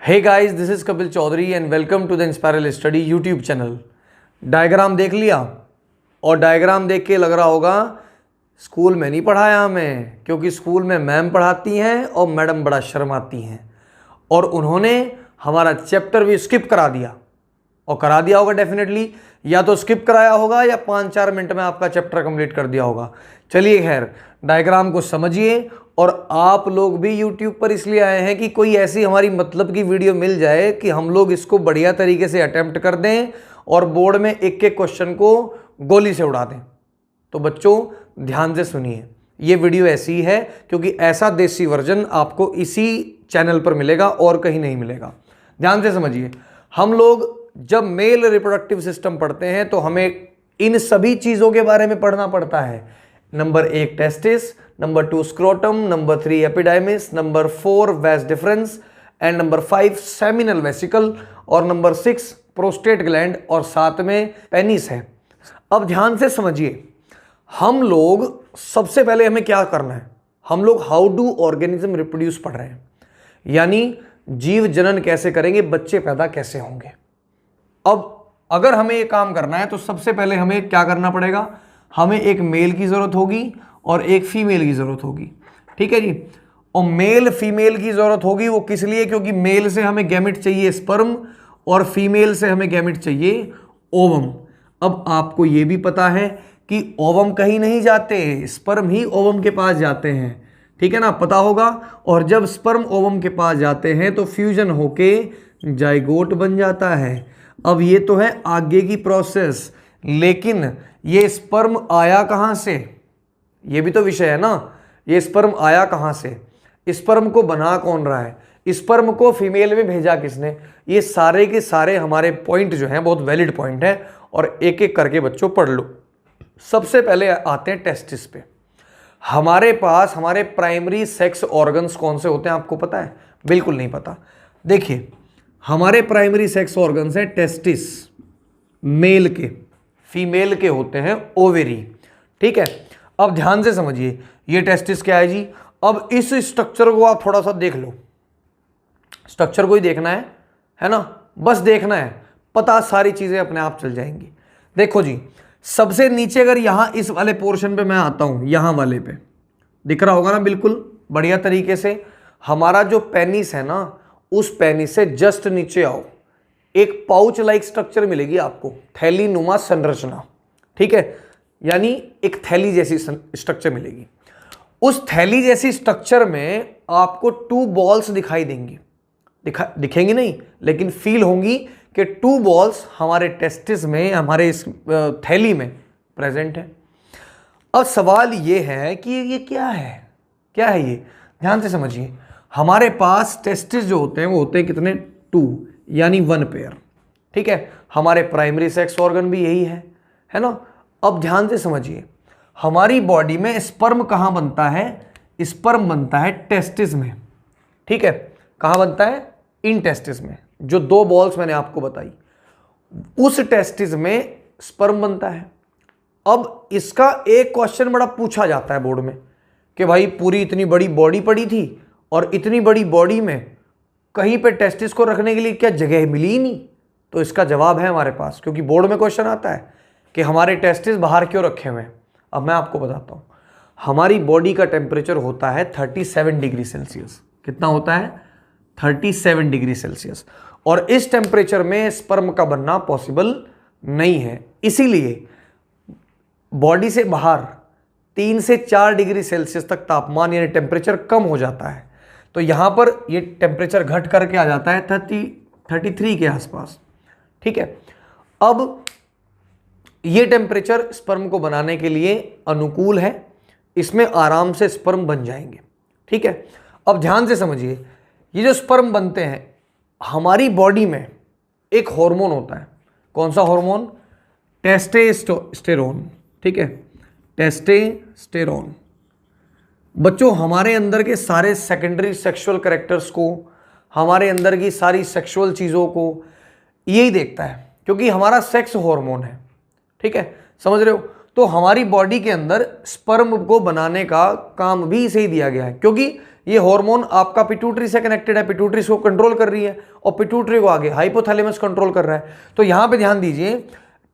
Hey guys, this is Kapil Chaudhary and welcome to the Inspiral study YouTube channel. Diagram देख लिया और diagram देख के लग रहा होगा स्कूल में नहीं पढ़ाया हमें, क्योंकि स्कूल में मैम पढ़ाती हैं और मैडम बड़ा शर्माती हैं और उन्होंने हमारा चैप्टर भी स्किप करा दिया। और करा दिया होगा डेफिनेटली, या तो स्किप कराया होगा या 5-4 मिनट में आपका चैप्टर कंप्लीट कर दिया होगा। चलिए खैर, डायग्राम को समझिए। और आप लोग भी YouTube पर इसलिए आए हैं कि कोई ऐसी हमारी मतलब की वीडियो मिल जाए कि हम लोग इसको बढ़िया तरीके से अटेम्प्ट कर दें और बोर्ड में एक एक क्वेश्चन को गोली से उड़ा दें। तो बच्चों ध्यान से सुनिए, ये वीडियो ऐसी है क्योंकि ऐसा देसी वर्जन आपको इसी चैनल पर मिलेगा और कहीं नहीं मिलेगा। ध्यान से समझिए, हम लोग जब मेल रिप्रोडक्टिव सिस्टम पढ़ते हैं तो हमें इन सभी चीज़ों के बारे में पढ़ना पड़ता है। Number 1 testis, number 2 scrotum, number 3 epididymis, number 4 vas deferens and number 5 seminal vesicle और नंबर 6 प्रोस्टेट ग्लैंड और साथ में पेनिस है। अब ध्यान से समझिए, हम लोग सबसे पहले हमें क्या करना है, हम लोग हाउ डू ऑर्गेनिज्म रिप्रोड्यूस पढ़ रहे हैं, यानी जीव जनन कैसे करेंगे, बच्चे पैदा कैसे होंगे। अब अगर हमें ये काम करना है तो सबसे पहले हमें क्या करना पड़ेगा, हमें एक मेल की ज़रूरत होगी और एक फीमेल की ज़रूरत होगी। ठीक है जी। और मेल फीमेल की ज़रूरत होगी वो किस लिए, क्योंकि मेल से हमें गैमेट चाहिए स्पर्म और फीमेल से हमें गैमेट चाहिए ओवम। अब आपको ये भी पता है कि ओवम कहीं नहीं जाते, स्पर्म ही ओवम के पास जाते हैं। ठीक है ना, पता होगा। और जब स्पर्म ओवम के पास जाते हैं तो फ्यूजन होके जाइगोट बन जाता है। अब ये तो है आगे की प्रोसेस, लेकिन ये स्पर्म आया कहाँ से, ये भी तो विषय है ना। ये स्पर्म आया कहाँ से, स्पर्म को बना कौन रहा है, स्पर्म को फीमेल में भेजा किसने, ये सारे के सारे हमारे पॉइंट जो हैं बहुत वैलिड पॉइंट हैं और एक एक करके बच्चों पढ़ लो। सबसे पहले आते हैं टेस्टिस पे। हमारे पास हमारे प्राइमरी सेक्स ऑर्गन्स कौन से होते हैं आपको पता है? बिल्कुल नहीं पता। देखिए, हमारे प्राइमरी सेक्स ऑर्गन्स हैं टेस्टिस मेल के, फीमेल के होते हैं ओवेरी। ठीक है, अब ध्यान से समझिए, ये टेस्टिस क्या है जी। अब इस स्ट्रक्चर को आप थोड़ा सा देख लो, स्ट्रक्चर को ही देखना है ना, बस देखना है, पता सारी चीजें अपने आप चल जाएंगी। देखो जी, सबसे नीचे अगर यहां इस वाले पोर्शन पे मैं आता हूं, यहां वाले पे दिख रहा होगा ना बिल्कुल बढ़िया तरीके से, हमारा जो पेनिस है ना, उस पेनिस से जस्ट नीचे आओ, एक पाउच लाइक स्ट्रक्चर मिलेगी आपको, थैली नुमा संरचना। ठीक है, यानी एक थैली जैसी स्ट्रक्चर मिलेगी। उस थैली जैसी स्ट्रक्चर में आपको 2 बॉल्स दिखाई देंगी, दिखेंगी नहीं लेकिन फील होंगी कि 2 बॉल्स हमारे टेस्टिस में, हमारे इस थैली में प्रेजेंट है। अब सवाल ये है कि ये क्या है, क्या है ये, ध्यान से समझिए। हमारे पास टेस्टिस जो होते हैं वो होते हैं कितने, 2, यानी 1 पेयर। ठीक है, हमारे प्राइमरी सेक्स ऑर्गन भी यही है ना। अब ध्यान से समझिए, हमारी बॉडी में स्पर्म कहाँ बनता है, स्पर्म बनता है टेस्टिस में। ठीक है, कहाँ बनता है, इन टेस्टिस में, जो 2 बॉल्स मैंने आपको बताई, उस टेस्टिस में स्पर्म बनता है। अब इसका एक क्वेश्चन बड़ा पूछा जाता है बोर्ड में कि भाई पूरी इतनी बड़ी बॉडी पड़ी थी और इतनी बड़ी बॉडी में कहीं पे टेस्टिस को रखने के लिए क्या जगह मिली ही नहीं। तो इसका जवाब है हमारे पास, क्योंकि बोर्ड में क्वेश्चन आता है कि हमारे टेस्टिस बाहर क्यों रखे हुए हैं। अब मैं आपको बताता हूँ, हमारी बॉडी का टेम्परेचर होता है 37 डिग्री सेल्सियस। कितना होता है, 37 डिग्री सेल्सियस। और इस टेम्परेचर में स्पर्म का बनना पॉसिबल नहीं है, इसीलिए बॉडी से बाहर 3 से 4 डिग्री सेल्सियस तक तापमान यानी टेम्परेचर कम हो जाता है। तो यहां पर ये टेम्परेचर घट करके आ जाता है 33 के आसपास। ठीक है, अब ये टेम्परेचर स्पर्म को बनाने के लिए अनुकूल है, इसमें आराम से स्पर्म बन जाएंगे। ठीक है, अब ध्यान से समझिए, ये जो स्पर्म बनते हैं, हमारी बॉडी में एक हार्मोन होता है। कौन सा हार्मोन, टेस्टोस्टेरोन। ठीक है, टेस्टोस्टेरोन बच्चों हमारे अंदर के सारे सेकेंडरी सेक्सुअल कैरेक्टर्स को, हमारे अंदर की सारी सेक्सुअल चीज़ों को यही देखता है, क्योंकि हमारा सेक्स हार्मोन है। ठीक है, समझ रहे हो। तो हमारी बॉडी के अंदर स्पर्म को बनाने का काम भी इसे ही दिया गया है, क्योंकि ये हार्मोन आपका पिट्यूटरी से कनेक्टेड है, पिट्यूटरी को कंट्रोल कर रही है और पिट्यूटरी को आगे हाइपोथैलेमस कंट्रोल कर रहा है। तो यहां पे ध्यान दीजिए,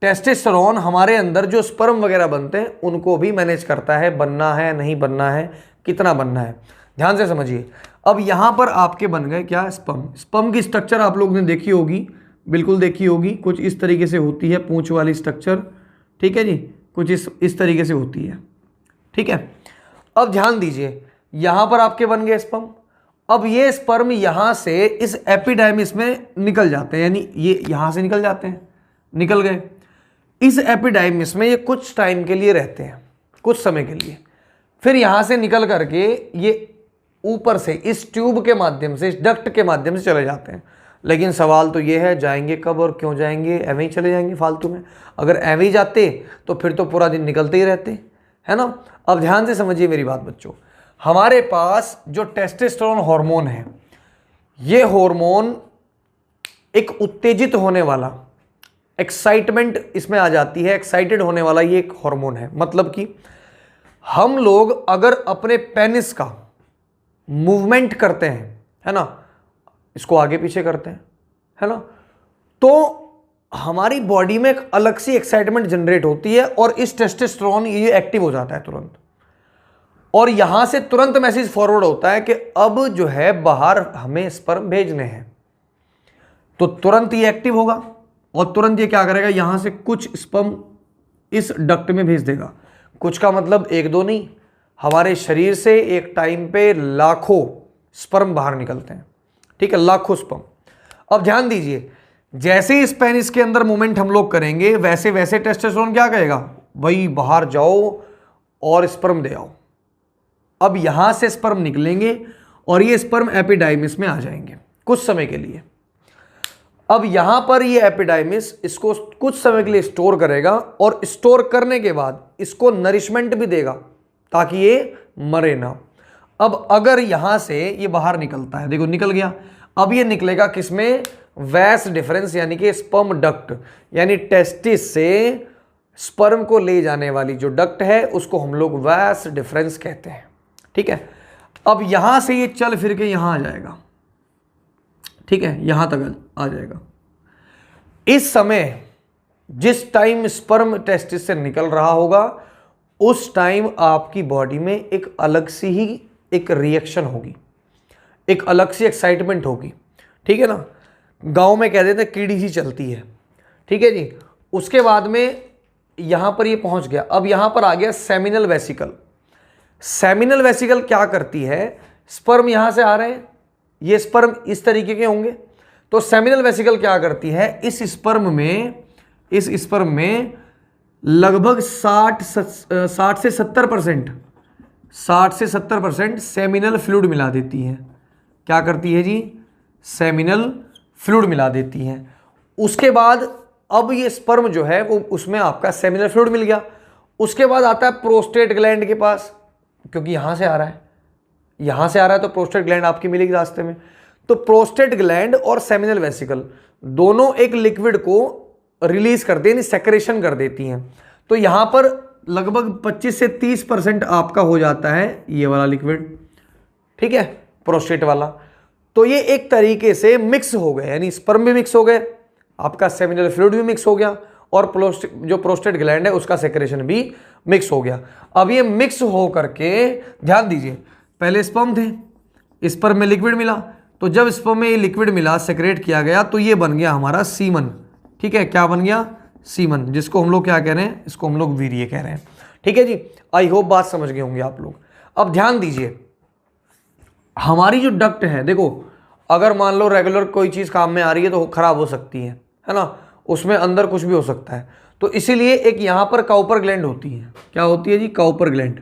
टेस्टोस्टेरोन हमारे अंदर जो स्पर्म वगैरह बनते हैं उनको भी मैनेज करता है, बनना है नहीं बनना है, कितना बनना है। ध्यान से समझिए। अब यहां पर आपके बन गए क्या, स्पर्म। स्पर्म की स्ट्रक्चर आप लोग ने देखी होगी, बिल्कुल देखी होगी, कुछ इस तरीके से होती है पूंछ वाली स्ट्रक्चर, ठीक है जी, कुछ इस तरीके से होती है, ठीक है। अब ध्यान दीजिए, यहां पर आपके बन गए स्पर्म। अब ये स्पर्म यहां से इस एपिडाइमिस में निकल जाते हैं, यानी ये यहां से निकल जाते हैं, निकल गए। इस एपिडाइमिस में ये कुछ टाइम के लिए रहते हैं, कुछ समय के लिए, फिर यहां से निकल करके ये ऊपर से इस ट्यूब के माध्यम से, इस डक्ट के माध्यम से चले जाते हैं। लेकिन सवाल तो ये है, जाएंगे कब और क्यों जाएंगे? एवं ही चले जाएंगे फालतू में। अगर एवं ही जाते तो फिर तो पूरा दिन निकलते ही रहते, है ना। अब ध्यान से समझिए मेरी बात बच्चों, हमारे पास जो टेस्टोस्टेरोन हार्मोन है, ये हार्मोन एक उत्तेजित होने वाला, एक्साइटमेंट इसमें आ जाती है, एक्साइटेड होने वाला ये एक हार्मोन है। मतलब कि हम लोग अगर अपने पेनिस का मूवमेंट करते हैं, है ना, इसको आगे पीछे करते हैं, है ना, तो हमारी बॉडी में एक अलग सी एक्साइटमेंट जनरेट होती है और इस टेस्टोस्टेरोन ये एक्टिव हो जाता है तुरंत, और यहां से तुरंत मैसेज फॉरवर्ड होता है कि अब जो है बाहर हमें स्पर्म भेजने हैं। तो तुरंत ये एक्टिव होगा और तुरंत ये क्या करेगा, यहां से कुछ स्पर्म इस डक्ट में भेज देगा। कुछ का मतलब एक दो नहीं, हमारे शरीर से एक टाइम पे लाखों स्पर्म बाहर निकलते हैं, ठीक है, लाखों स्पर्म। अब ध्यान दीजिए, जैसे इस पेनिस के अंदर मूवमेंट हम लोग करेंगे, वैसे वैसे टेस्टोस्टेरोन क्या कहेगा, भाई बाहर जाओ और स्पर्म दे आओ। अब यहां से स्पर्म निकलेंगे और ये स्पर्म एपिडाइमिस में आ जाएंगे कुछ समय के लिए। अब यहां पर ये एपिडाइमिस इसको कुछ समय के लिए स्टोर करेगा और स्टोर करने के बाद इसको नरिशमेंट भी देगा ताकि ये मरे ना। अब अगर यहां से ये बाहर निकलता है, देखो निकल गया, अब ये निकलेगा किसमें, वैस डिफरेंस, यानी कि स्पर्म डक्ट, यानी टेस्टिस से स्पर्म को ले जाने वाली जो डक्ट है उसको हम लोग वैस डिफरेंस कहते हैं, ठीक है। अब यहां से ये चल फिर के यहां आ जाएगा, ठीक है, यहां तक आ जाएगा। इस समय जिस टाइम स्पर्म टेस्टिस से निकल रहा होगा उस टाइम आपकी बॉडी में एक अलग सी ही एक रिएक्शन होगी, एक अलग सी एक्साइटमेंट होगी, ठीक है ना। गांव में कह देते हैं कीड़ी सी चलती है, ठीक है जी। उसके बाद में यहां पर ये पहुंच गया। अब यहां पर आ गया सेमिनल वेसिकल। सेमिनल वेसिकल क्या करती है, स्पर्म यहां से आ रहे हैं, ये स्पर्म इस तरीके के होंगे, तो सेमिनल वेसिकल क्या करती है, इस स्पर्म में लगभग 60 से 70% सेमिनल फ्लूइड मिला देती है। क्या करती है जी, सेमिनल फ्लूइड मिला देती है। उसके बाद अब ये स्पर्म जो है वो उसमें आपका सेमिनल फ्लूइड मिल गया। उसके बाद आता है प्रोस्टेट ग्लैंड के पास, क्योंकि यहां से आ रहा है तो प्रोस्टेट ग्लैंड आपकी मिलेगी रास्ते में। तो प्रोस्टेट ग्लैंड और सेमिनल वेसिकल दोनों एक लिक्विड को रिलीज कर देती, सेक्रेशन कर देती हैं। तो यहां पर लगभग 25 से 30% आपका हो जाता है ये वाला लिक्विड, ठीक है, प्रोस्टेट वाला। तो ये एक तरीके से मिक्स हो गए, यानी स्पर्म भी मिक्स हो गए, आपका सेमिनल फ्लूइड भी मिक्स हो गया और जो प्रोस्टेट ग्लैंड है उसका सेक्रेशन भी मिक्स हो गया। अब ये मिक्स हो करके, ध्यान दीजिए, पहले स्पर्म थे, स्पर्म में लिक्विड मिला, तो जब स्पर्म में ये लिक्विड मिला, सेक्रेट किया गया, तो ये बन गया हमारा सीमन, ठीक है। क्या बन गया, सीमन, जिसको हम लोग क्या कह रहे हैं, इसको हम लोग वीर्य कह रहे हैं, ठीक है जी। आई होप बात समझ गए होंगे आप लोग। अब ध्यान दीजिए, हमारी जो डक्ट है, देखो अगर मान लो रेगुलर कोई चीज काम में आ रही है तो खराब हो सकती है ना, उसमें अंदर कुछ भी हो सकता है। तो इसीलिए एक यहां पर काउपर ग्लैंड होती है। क्या होती है जी, काउपर ग्लैंड।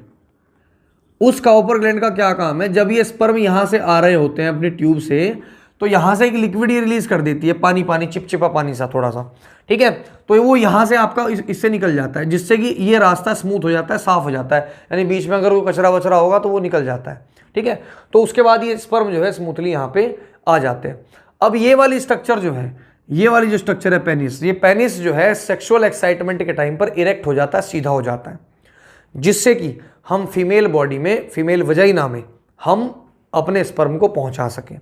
उस काउपर ग्लैंड का क्या काम है, जब ये स्पर्म यहां से आ रहे होते हैं अपने ट्यूब से, तो यहां से एक लिक्विड ये रिलीज कर देती है, पानी चिपचिपा पानी सा थोड़ा सा, ठीक है। तो वो यहां से आपका इससे निकल जाता है, जिससे कि ये रास्ता स्मूथ हो जाता है, साफ हो जाता है, यानी बीच में अगर कोई कचरा वचरा होगा तो वो निकल जाता है, ठीक है। तो उसके बाद ये स्पर्म जो है स्मूथली यहाँ पे आ जाते हैं। अब ये वाली स्ट्रक्चर जो है, ये वाली जो स्ट्रक्चर है पेनिस, ये पेनिस जो है सेक्सुअल एक्साइटमेंट के टाइम पर इरेक्ट हो जाता है, सीधा हो जाता है, जिससे कि हम फीमेल बॉडी में, फीमेल वजाइना में हम अपने स्पर्म को पहुंचा सकें।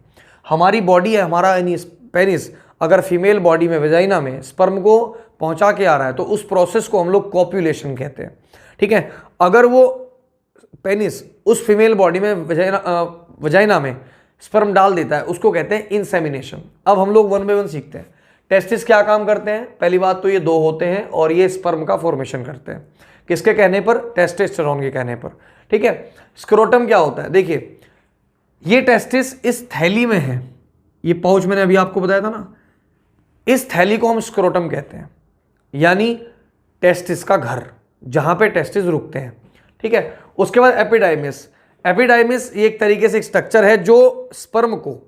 हमारी बॉडी है, हमारा यानी पेनिस अगर फीमेल बॉडी में, वजाइना में स्पर्म को पहुंचा के आ रहा है तो उस प्रोसेस को हम लोग कॉप्यूलेशन कहते हैं। ठीक है, अगर वो पेनिस उस फीमेल बॉडी में, वजाइना में स्पर्म डाल देता है, उसको कहते हैं इंसेमिनेशन। अब हम लोग वन बाय वन सीखते हैं। टेस्टिस क्या काम करते हैं? पहली बात तो ये दो होते हैं और ये स्पर्म का फॉर्मेशन करते हैं। किसके कहने पर? टेस्टोस्टेरोन के कहने पर। ठीक है, स्क्रोटम क्या होता है? देखिए, ये टेस्टिस इस थैली में है, ये पाउच मैंने अभी आपको बताया था ना, इस थैली को हम स्क्रोटम कहते हैं, यानी टेस्टिस का घर, जहां पे टेस्टिस रुकते हैं। ठीक है, उसके बाद एपिडाइमिस। एपिडाइमिस ये एक तरीके से एक स्ट्रक्चर है जो स्पर्म को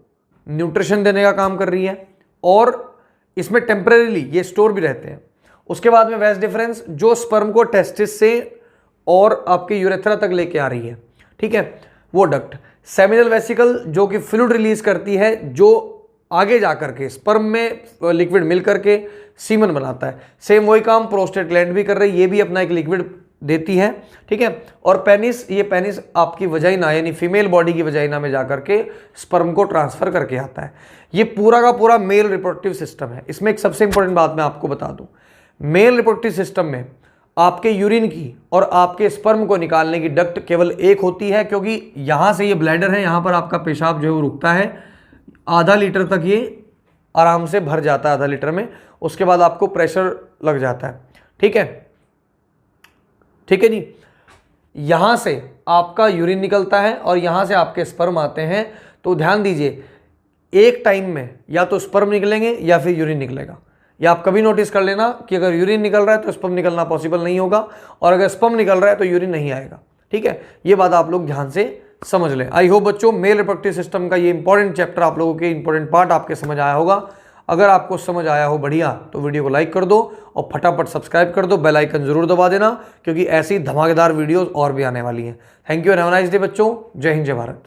न्यूट्रिशन देने का काम कर रही है और इसमें टेम्परेरीली ये स्टोर भी रहते हैं। उसके बाद में वेस डिफरेंस, जो स्पर्म को टेस्टिस से और आपके यूरेथ्रा तक लेके आ रही है। ठीक है, वो डक्ट। सेमिनल वेसिकल जो कि फ्लूइड रिलीज करती है, जो आगे जाकर के स्पर्म में लिक्विड मिल करके सीमन बनाता है। सेम वही काम प्रोस्टेट ग्लैंड भी कर रही है, ये भी अपना एक लिक्विड देती है। ठीक है, और पेनिस, ये पेनिस आपकी वजाइना यानी फीमेल बॉडी की वजाइना में जाकर के स्पर्म को ट्रांसफर करके आता है। ये पूरा का पूरा मेल रिप्रोडक्टिव सिस्टम है। इसमें एक सबसे इंपॉर्टेंट बात मैं आपको बता दूं, मेल रिप्रोडक्टिव सिस्टम में आपके यूरिन की और आपके स्पर्म को निकालने की डक्ट केवल एक होती है, क्योंकि यहां से ये ब्लैडर है, यहां पर आपका पेशाब जो है वो रुकता है, आधा लीटर तक ये आराम से भर जाता है, आधा लीटर में। उसके बाद आपको प्रेशर लग जाता है। ठीक है, ठीक है जी। यहां से आपका यूरिन निकलता है और यहां से आपके स्पर्म आते हैं। तो ध्यान दीजिए, एक टाइम में या तो स्पर्म निकलेंगे या फिर यूरिन निकलेगा। या आप कभी नोटिस कर लेना कि अगर यूरिन निकल रहा है तो स्पर्म निकलना पॉसिबल नहीं होगा, और अगर स्पर्म निकल रहा है तो यूरिन नहीं आएगा। ठीक है, ये बात आप लोग ध्यान से समझ लें। आई होप बच्चों मेल रिप्रोडक्टिव सिस्टम का ये इंपॉर्टेंट चैप्टर, आप लोगों के इंपॉर्टेंट पार्ट आपके समझ आया होगा। अगर आपको समझ आया हो बढ़िया, तो वीडियो को लाइक कर दो और फटाफट सब्सक्राइब कर दो, बेल आइकन जरूर दबा देना, क्योंकि ऐसी धमाकेदार वीडियोस और भी आने वाली हैं। Thank you and have a nice day बच्चों। जय हिंद, जय भारत।